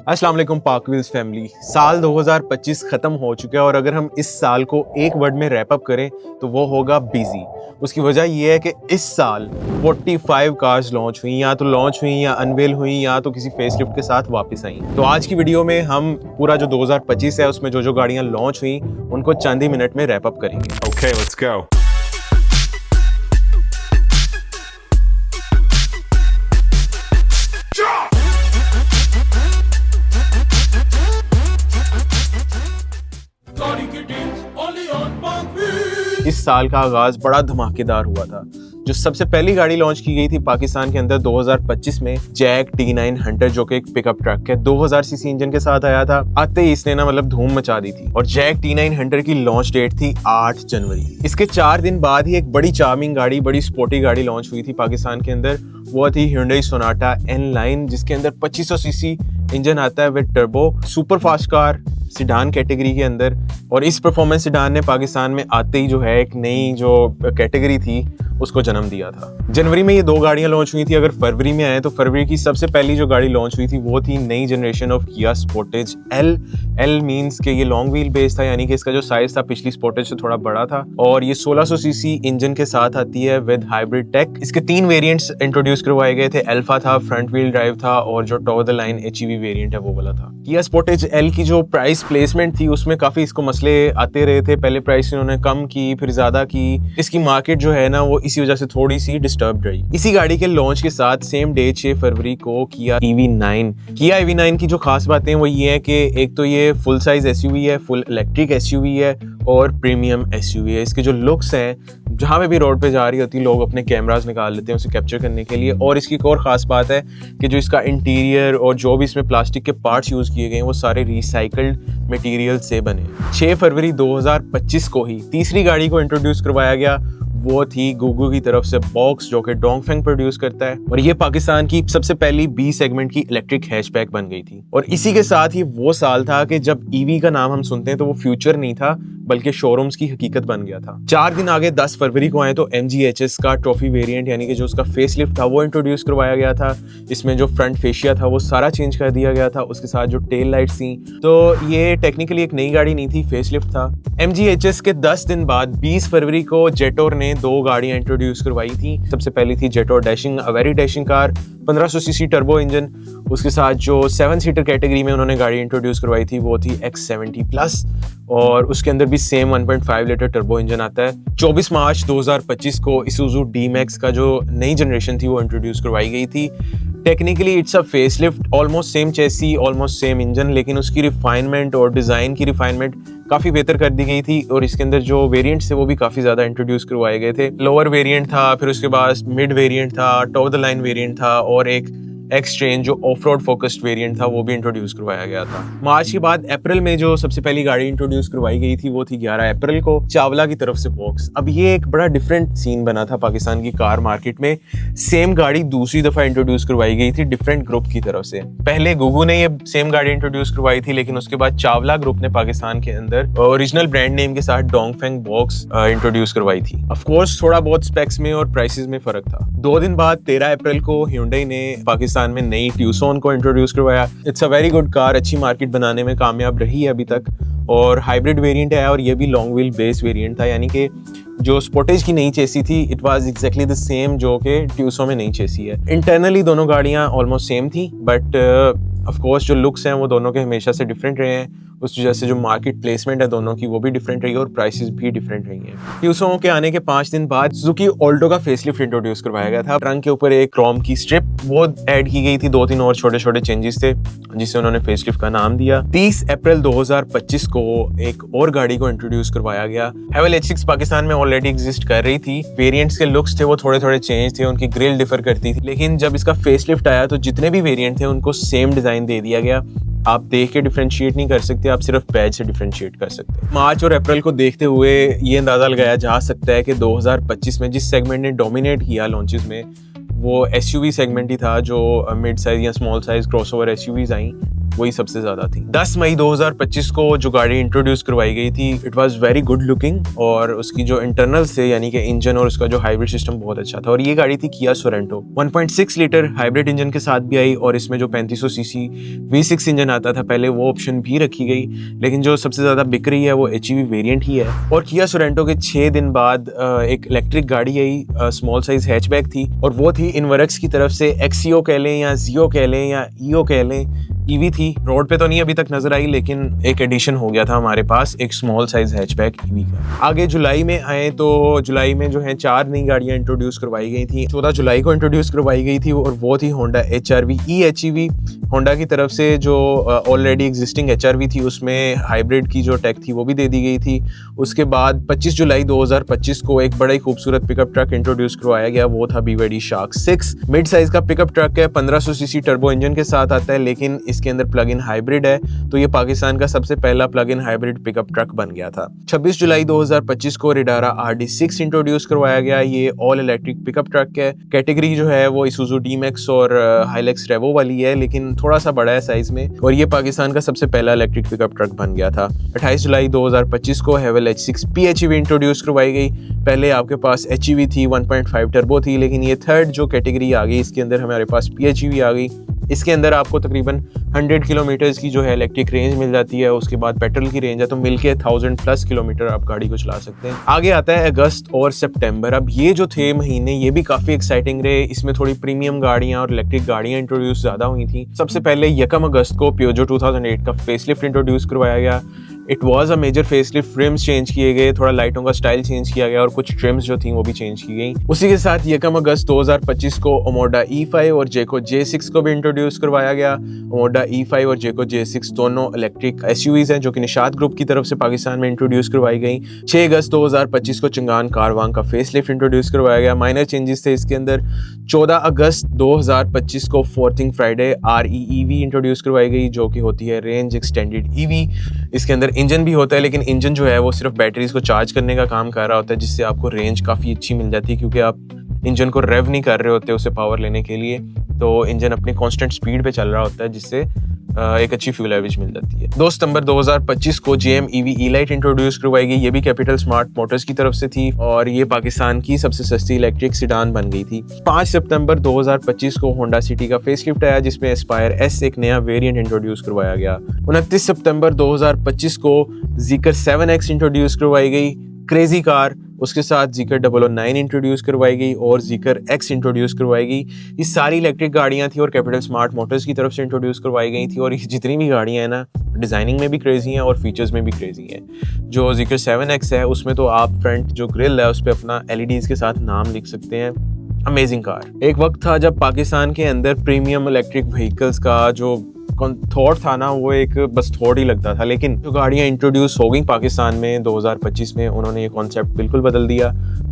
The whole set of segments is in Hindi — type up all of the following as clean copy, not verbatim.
अस्सलाम वालेकुम पाक व्हील्स फैमिली। साल 2025 ख़त्म हो चुका है और अगर हम इस साल को एक वर्ड में रैप अप करें तो वो होगा बिजी। उसकी वजह ये है कि इस साल 45 कार्स लॉन्च हुई, या तो लॉन्च हुई या अनवेल हुई या तो किसी फेसलिफ्ट के साथ वापस आई। तो आज की वीडियो में हम पूरा जो 2025 है उसमें जो जो गाड़ियाँ लॉन्च हुई उनको चंद ही मिनट में रैप अप करेंगे। Okay, let's go. इस साल का आगाज बड़ा धमाकेदार हुआ था। जो सबसे पहली गाड़ी लॉन्च की गई थी पाकिस्तान के अंदर 2025 में, जैक T9 हंटर, जो कि एक पिकअप ट्रक है, 2000 सीसी इंजन के साथ आया था। आते ही इसने मतलब धूम मचा दी थी। और जैक T9 हंटर की लॉन्च डेट थी 8 जनवरी। इसके 4 दिन बाद ही एक बड़ी चार्मिंग गाड़ी, बड़ी स्पोर्टी गाड़ी लॉन्च हुई थी पाकिस्तान के अंदर। वो थी Hyundai Sonata N Line, जिसके अंदर 2500 सीसी इंजन आता है with turbo, super fast car sedan category के अंदर। और इस परफॉर्मेंस सिडान ने पाकिस्तान में आते ही जो है एक नई जो कैटेगरी थी उसको जन्म दिया था। जनवरी में ये 2 गाड़ियां लॉन्च हुई थी। अगर फरवरी में आए तो फरवरी की सबसे पहली जो गाड़ी लॉन्च हुई थी वो थी नई जनरेशन ऑफ किया स्पोर्टेज L। L मींस के ये लॉन्ग व्हील बेस था, यानी कि इसका जो साइज था पिछली स्पोर्टेज से थोड़ा बड़ा था। और ये 1600 सीसी इंजन के साथ आती है विद हाइब्रिड टेक। इसके 3 वेरिएंट्स इंट्रोड्यूस करवाए गए थे। अल्फा था, फ्रंट व्हील ड्राइव था, और जो top of the line HEV variant है वो वाला था। किया स्पोर्टेज L की जो प्राइस प्लेसमेंट थी उसमें काफी इसको मसले आते रहे थे। पहले प्राइस इन्होंने कम की, फिर ज्यादा की। इसकी मार्केट जो है ना वो इसी वजह से थोड़ी सी डिस्टर्ब रही। इसी गाड़ी के लॉन्च के साथ सेम डे 6 फरवरी को किया EV9। किया EV9 की जो खास बातें वो ये है कि एक तो ये फुल साइज SUV है, फुल इलेक्ट्रिक SUV है और प्रीमियम SUV है। इसके जो लुक्स हैं, जहाँ पे भी रोड पे जा रही होती लोग अपने कैमरास निकाल लेते हैं उसे कैप्चर करने के लिए। और इसकी एक और खास बात है कि जो इसका इंटीरियर और जो भी इसमें प्लास्टिक के पार्ट्स यूज किए गए हैं वो सारे रिसाइकल्ड मटेरियल से बने। 6 फरवरी 2025 को ही तीसरी गाड़ी को इंट्रोड्यूस करवाया गया। वो थी गूगू की तरफ से बॉक्स, जो कि डोंगफेंग प्रोड्यूस करता है। और ये पाकिस्तान की सबसे पहली B सेगमेंट की इलेक्ट्रिक हैचबैक बन गई थी। और इसी के साथ ही वो साल था कि जब EV का नाम हम सुनते हैं तो वो फ्यूचर नहीं था बल्कि शोरूम्स की हकीकत बन गया था। 4 दिन आगे 10 फरवरी को आए तो MGHS का ट्रॉफी वेरिएंट, यानी कि जो उसका फेसलिफ्ट था वो इंट्रोड्यूस करवाया गया था। इसमें जो फ्रंट फेशिया था वो सारा चेंज कर दिया गया था। उसके साथ जो टेल लाइट्स थी, तो ये टेक्निकली एक नई गाड़ी नहीं थी, फेसलिफ्ट था। MGHS के 10 दिन बाद 20 फरवरी को जेटोर ने 2 गाड़ियां इंट्रोड्यूस करवाई थी। सबसे पहली थी Jetour dashing, a very dashing car, 1500 CC turbo engine. उसके साथ जो 7 सीटर कैटेगरी में उन्होंने गाड़ी इंट्रोड्यूस करवाई थी वो थी X70 प्लस, और उसके अंदर भी सेम 1.5 लीटर टर्बो इंजन आता है। 24 मार्च 2025 को Isuzu D-Max का जो नई जनरेशन थी वो इंट्रोड्यूस करवाई गई थी। Technically it's a facelift, almost same chassis, almost same engine, लेकिन उसकी रिफाइनमेंट और डिज़ाइन की रिफाइनमेंट काफ़ी बेहतर कर दी गई थी। और इसके अंदर जो वेरिएंट्स थे वो भी काफ़ी ज़्यादा इंट्रोड्यूस करवाए गए थे। लोअर वेरिएंट था, फिर उसके बाद मिड वेरिएंट था, top of the line variant था, और एक एक्सचेंज जो ऑफ रोड फोकस्ड वेरिएंट था वो भी इंट्रोड्यूस करवाया गया था। मार्च के बाद अप्रैल में जो सबसे पहली गाड़ी इंट्रोड्यूस करवाई गई थी वो थी 11 अप्रैल को चावला की तरफ से बॉक्स। अब ये एक बड़ा डिफरेंट सीन बना था पाकिस्तान की कार मार्केट में। सेम गाड़ी दूसरी दफा इंट्रोड्यूस करवाई गई थी डिफरेंट ग्रुप की तरफ से। पहले गूगू ने ये सेम गाड़ी इंट्रोड्यूस करवाई थी, लेकिन उसके बाद चावला ग्रुप ने पाकिस्तान के अंदर ओरिजिनल ब्रांड नेम के साथ डोंगफेंग बॉक्स इंट्रोड्यूस करवाई थी। ऑफ कोर्स थोड़ा बहुत स्पेक्स में और प्राइसेस में फर्क था। 2 दिन बाद 13 अप्रैल को Hyundai ने पाकिस्तान में नई ट्यूसोन को इंट्रोड्यूस करवाया। It's a very good car, अच्छी मार्केट बनाने में कामयाब रही है अभी तक। और हाइब्रिड वेरिएंट है, और ये भी लॉन्ग व्हील बेस वेरिएंट था, यानी कि जो स्पोर्टेज की नई चेसी थी it was exactly the same जो कि ट्यूसो में नई चेसी है। इंटरनली दोनों गाड़ियां ऑलमोस्ट सेम थी, बट ऑफ कोर्स जो लुक्स हैं वो दोनों के हमेशा से डिफरेंट रहे हैं। उस वजह से जो मार्केट प्लेसमेंट है दोनों की वो भी डिफरेंट रही है और प्राइसेस भी डिफरेंट रही हैं। ट्यूसो के आने के 5 दिन बाद सुजुकी ऑल्टो का फेसलिफ्ट इंट्रोड्यूस करवाया गया था। ट्रंक के ऊपर एक क्रोम की स्ट्रिप वो ऐड की गई थी। 2-3 और छोटे छोटे चेंजेस थे जिससे उन्होंने फेसलिफ्ट का नाम दिया। 30 अप्रैल 2025 को एक और गाड़ी को इंट्रोड्यूस करवाया गया। हेवल H6 पाकिस्तान में ऑलरेडी एग्जिस्ट कर रही थी। वेरिएंट्स के लुक्स थे वो थोड़े थोड़े चेंज थे, उनकी ग्रिल डिफर करती थी, लेकिन जब इसका फेसलिफ्ट आया तो जितने भी वेरिएंट थे उनको सेम डिजाइन दे दिया गया। आप देख के डिफरेंशिएट नहीं कर सकते, आप सिर्फ बैज से डिफरेंशिएट कर सकते हैं। मार्च और अप्रैल को देखते हुए ये अंदाजा लगाया जा सकता है कि 2025 में जिस सेगमेंट ने डोमिनेट किया लॉन्चेस में वो SUV सेगमेंट ही था, जो मिड साइज या स्मॉल साइज क्रॉसओवर SUVs आई। वही सबसे ज्यादा थी। 10 मई 2025 को जो गाड़ी इंट्रोड्यूस करवाई गई थी, it was very good looking और उसकी जो इंटरनल्स थे यानी कि इंजन और उसका जो हाइब्रिड सिस्टम बहुत अच्छा था। और ये गाड़ी थी किया सोरेंटो। 1.6 लीटर हाइब्रिड इंजन के साथ भी आई और इसमें जो 3500 सीसी V6 इंजन आता था पहले, वो ऑप्शन भी रखी गई, लेकिन जो सबसे ज्यादा बिक रही है वो HEV वेरिएंट ही है। और किया सोरेंटो के 6 दिन बाद एक इलेक्ट्रिक गाड़ी आई, स्मॉल साइज हैचबैक थी, और वो थी इनवर्क्स की तरफ से एक्सियो कह लें या जियो कह लें या ईओ कह लें, ईवी थी। रोड पे तो नहीं अभी तक नजर आई, लेकिन एक एडिशन हो गया था हमारे पास एक स्मॉल साइज हैचबैक ईवी का। आगे जुलाई में आए तो जुलाई में जो है 4 नई गाड़ियां इंट्रोड्यूस करवाई गई थी। 14 जुलाई को इंट्रोड्यूस करवाई गई थी और वो थी होंडा HRV HEV। होंडा की तरफ से जो ऑलरेडी एग्जिस्टिंग HRV थी उसमें हाइब्रिड की जो टेक थी वो भी दे दी गई थी। उसके बाद 25 जुलाई 2025 को एक बड़ा ही खूबसूरत पिकअप ट्रक इंट्रोड्यूस करवाया गया, वो था BYD शार्क 6। मिड साइज का पिकअप ट्रक है, 1500 सीसी टर्बो इंजन के साथ आता है, लेकिन इसके अंदर प्लग इन हाइब्रिड है, तो ये पाकिस्तान का सबसे पहला plug in hybrid pickup truck बन गया था। 26 जुलाई 2025 को रेडारा RD6 इंट्रोड्यूस करवाया गया। ये ऑल इलेक्ट्रिक पिकअप ट्रक है। कैटेगरी जो है वो Isuzu D-Max और हाइलेक्स रेवो वाली है, लेकिन थोड़ा सा बड़ा है साइज में, और ये पाकिस्तान का सबसे पहला इलेक्ट्रिक पिकअप ट्रक बन गया था। 28 जुलाई 2025 को Haval H6 PHEV इंट्रोड्यूस करवाई गई। पहले आपके पास HEV थी, 1.5 टर्बो थी, लेकिन ये थर्ड जो कैटेगरी आ गई इसके अंदर हमारे पास PHEV आ गई। इसके अंदर आपको तकरीबन 100 किलोमीटर्स की जो है इलेक्ट्रिक रेंज मिल जाती है, उसके बाद पेट्रोल की रेंज है, तो मिलके 1000+ किलोमीटर आप गाड़ी को चला सकते हैं। आगे आता है अगस्त और सितंबर। अब ये जो थे महीने ये भी काफ़ी एक्साइटिंग रहे। इसमें थोड़ी प्रीमियम गाड़ियाँ और इलेक्ट्रिक गाड़ियाँ इंट्रोड्यूस ज़्यादा हुई थी। सबसे पहले 1 अगस्त को Peugeot 2008 का फेसलिफ्ट इंट्रोड्यूस करवाया गया। It was a major facelift, rims change किए गए, थोड़ा लाइटों का स्टाइल चेंज किया गया और कुछ ट्रिम्स जो थी वो भी चेंज की गई। उसी के साथ 1 अगस्त 2025 को Omoda E5 और Jayco J6 को भी इंट्रोड्यूस करवाया गया। Omoda E5 और Jayco J6 दोनों इलेक्ट्रिक SUVs हैं जो कि निशात ग्रुप की तरफ से पाकिस्तान में इंट्रोड्यूस करवाई गई। 6 अगस्त 2025 को चंगान कारवान का फेसलिफ्ट इंट्रोड्यूस करवाया गया। माइनर चेंजेस थे इसके अंदर। 14 अगस्त 2025 को फोर्थिंग फ्राइडे REEV इंट्रोड्यूस करवाई गई, जो कि होती है रेंज एक्सटेंडेड EV। इसके अंदर इंजन भी होता है, लेकिन इंजन जो है वो सिर्फ बैटरीज को चार्ज करने का काम कर रहा होता है, जिससे आपको रेंज काफ़ी अच्छी मिल जाती है, क्योंकि आप इंजन को रेव नहीं कर रहे होते उसे पावर लेने के लिए, तो इंजन अपनी कांस्टेंट स्पीड पे चल रहा होता है, जिससे एक अच्छी फ्यूल एवरेज मिल जाती है। 2 सितंबर 2025 को GM EV E-Lite इंट्रोड्यूस करवाई गई। ये भी कैपिटल स्मार्ट मोटर्स की तरफ से थी और ये पाकिस्तान की सबसे सस्ती इलेक्ट्रिक सीडान बन गई थी। 5 सितंबर 2025 को होंडा सिटी का फेसलिफ्ट आया, जिसमें एस्पायर S एक नया वेरिएंट इंट्रोड्यूस करवाया गया। 29 सितंबर 2025 को Zeekr 7X इंट्रोड्यूस करवाई गई, क्रेजी कार। उसके साथ Zeekr 009 इंट्रोड्यूस करवाई गई और Zeekr X इंट्रोड्यूस करवाई गई। ये सारी इलेक्ट्रिक गाड़ियाँ थी और कैपिटल स्मार्ट मोटर्स की तरफ से इंट्रोड्यूस करवाई गई थी। और ये जितनी भी गाड़ियाँ हैं ना, डिज़ाइनिंग में भी क्रेजी हैं और फीचर्स में भी क्रेजी हैं। जो Zeekr 7X है उसमें तो आप फ्रंट जो ग्रिल है उस पर अपना LEDs के साथ नाम लिख सकते हैं। Amazing car. एक वक्त था जब पाकिस्तान के अंदर प्रीमियम इलेक्ट्रिक व्हीकल्स का जो थॉट था ना, वो एक बस थॉट ही लगता था, लेकिन जो गाड़ियाँ इंट्रोड्यूस हो गई पाकिस्तान में 2025 में, उन्होंने ये कॉन्सेप्ट बिल्कुल बदल दिया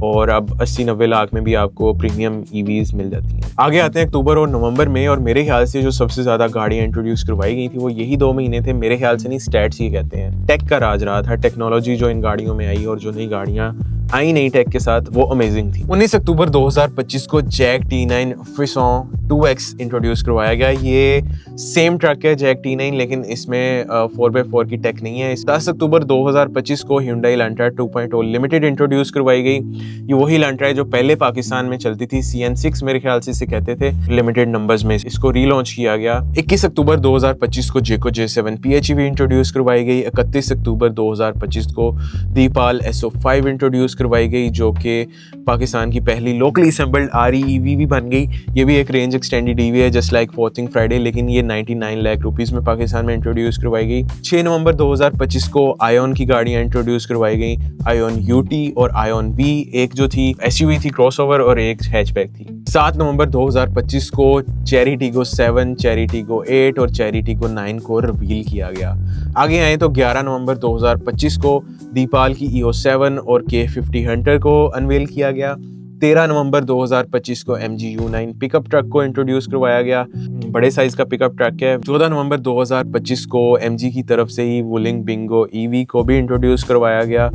और अब 80-90 लाख में भी आपको प्रीमियम EVs मिल जाती हैं। आगे आते हैं अक्टूबर और नवंबर में, और मेरे ख्याल से जो सबसे ज़्यादा गाड़ियाँ इंट्रोड्यूस करवाई गई थी वो यही 2 महीने थे। मेरे ख्याल से नहीं, स्टैट्स ही कहते हैं। टेक का राज रहा था, टेक्नोलॉजी जो इन गाड़ियों में आई और जो नई गाड़ियाँ आई नई टेक के साथ, वो अमेजिंग थी। 19 अक्टूबर 2025 को Jack T9 Frisson 2X introduce करवाया गया। ये सेम ट्रक है जैक T9, लेकिन इसमें 4x4 की टेक नहीं है। 10 अक्टूबर 2025 को Hyundai Elantra 2.0 लिमिटेड इंट्रोड्यूस करवाई गई। ये वही Elantra है जो पहले पाकिस्तान में चलती थी, CN6 मेरे ख्याल से इसे कहते थे। लिमिटेड नंबर्स में इसको रीलॉन्च किया गया। 21 अक्टूबर 2025 को Jayco J7 PHEV इंट्रोड्यूस करवाई गई। 31 अक्टूबर 2025 को दीपाल SO5 इंट्रोड्यूस करवाई गई, जो कि पाकिस्तान की पहली लोकली असेंबल्ड REEV भी बन गई। ये भी एक रेंज एक्सटेंडेड EV है, जस्ट लाइक फोर्थिंग फ्राइडे, लेकिन ये 99 लाख रुपीस में पाकिस्तान में इंट्रोड्यूस करवाई गई। 6 नवंबर 2025 को आयोन की गाड़ियां इंट्रोड्यूस करवाई गई। आयोन UT और आयोन V, एक जो थी SUV थी क्रॉसओवर और एक हैचबैक थी। 7 नवंबर 2025 को चेरी टीगो 7, चेरी टीगो 8 और चेरी टीगो 9 को रिवील किया गया। आगे आए तो 11 नवंबर 2025 को दीपाल की EO7 और K50 हंटर को अनवेल किया गया। 13 नवंबर 2025 को MG U9 पिकअप ट्रक को इंट्रोड्यूस करवाया गया। बड़े साइज का पिकअप ट्रक है। 14 नवंबर 2025 को MG की तरफ से ही वुलिंग बिंगो EV को भी इंट्रोड्यूस करवाया गया।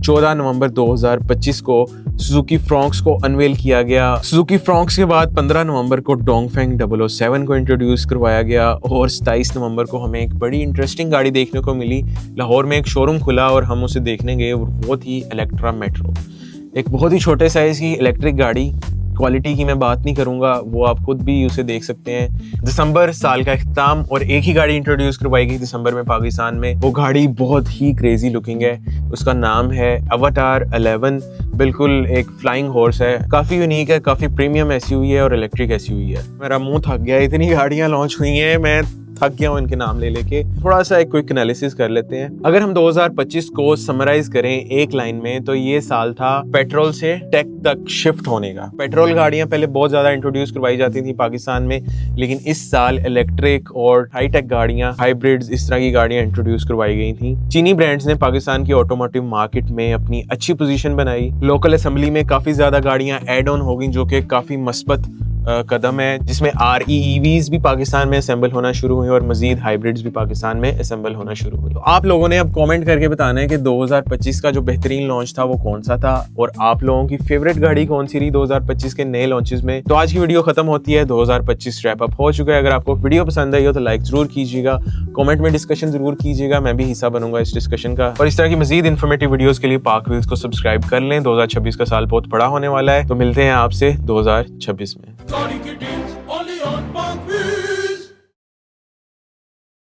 14 नवंबर 2025 को सुजुकी फ्रॉन्क्स को अनवेल किया गया। सुजुकी फ्रॉन्क्स के बाद 15 नवंबर को डोंगफेंग 007 को इंट्रोड्यूस करवाया गया और 27 नवंबर को हमें एक बड़ी इंटरेस्टिंग गाड़ी देखने को मिली। लाहौर में एक शोरूम खुला और हम उसे देखने गए, वो थी इलेक्ट्रा मेट्रो। एक बहुत ही छोटे साइज की इलेक्ट्रिक गाड़ी। क्वालिटी की मैं बात नहीं करूंगा, वो आप खुद भी उसे देख सकते हैं। दिसंबर साल का इख्तिताम और एक ही गाड़ी इंट्रोड्यूस करवाई गई दिसंबर में पाकिस्तान में। वो गाड़ी बहुत ही क्रेजी लुकिंग है, उसका नाम है अवतार 11। बिल्कुल एक फ्लाइंग हॉर्स है, काफ़ी यूनिक है, काफ़ी प्रीमियम एसयूवी है और इलेक्ट्रिक एसयूवी है। मेरा मुंह थक गया, इतनी गाड़ियाँ लॉन्च हुई हैं, मैं थक गया हूँ इनके नाम ले लेके। थोड़ा सा एक क्विक एनालिसिस कर लेते हैं। अगर हम 2025 को समराइज करें एक लाइन में, तो ये साल था पेट्रोल से टेक तक शिफ्ट होने का। पेट्रोल गाड़ियां पहले बहुत ज्यादा इंट्रोड्यूस करवाई जाती थी पाकिस्तान में, लेकिन इस साल इलेक्ट्रिक और हाईटेक गाड़ियां, हाइब्रिड्स, इस तरह की गाड़ियां इंट्रोड्यूस करवाई गई थी। चीनी ब्रांड्स ने पाकिस्तान की ऑटोमोटिव मार्केट में अपनी अच्छी पोजीशन बनाई। लोकल असेंबली में काफी ज्यादा गाड़ियां एड ऑन हो गई, जो कि काफी मस्बत कदम है, जिसमें REEVs भी पाकिस्तान में असेंबल होना शुरू हुई और मजीद हाइब्रिड्स भी पाकिस्तान में असेंबल होना शुरू हुई। तो आप लोगों ने अब कमेंट करके बताना है कि 2025 का जो बेहतरीन लॉन्च था वो कौन सा था और आप लोगों की फेवरेट गाड़ी कौन सी रही 2025 के नए लॉन्चेस में। तो आज की वीडियो खत्म होती है, 2025 रैप अप हो चुका है। अगर आपको वीडियो पसंद आई हो तो लाइक जरूर कीजिएगा, कमेंट में डिस्कशन जरूर कीजिएगा, मैं भी हिस्सा बनूंगा इस डिस्कशन का। और इस तरह की मजीद इन्फॉर्मेटिव वीडियोस के लिए पाक व्हील्स को सब्सक्राइब कर लें। 2026 का साल बहुत बड़ा होने वाला है, तो मिलते हैं आपसे 2026 में। Only on Park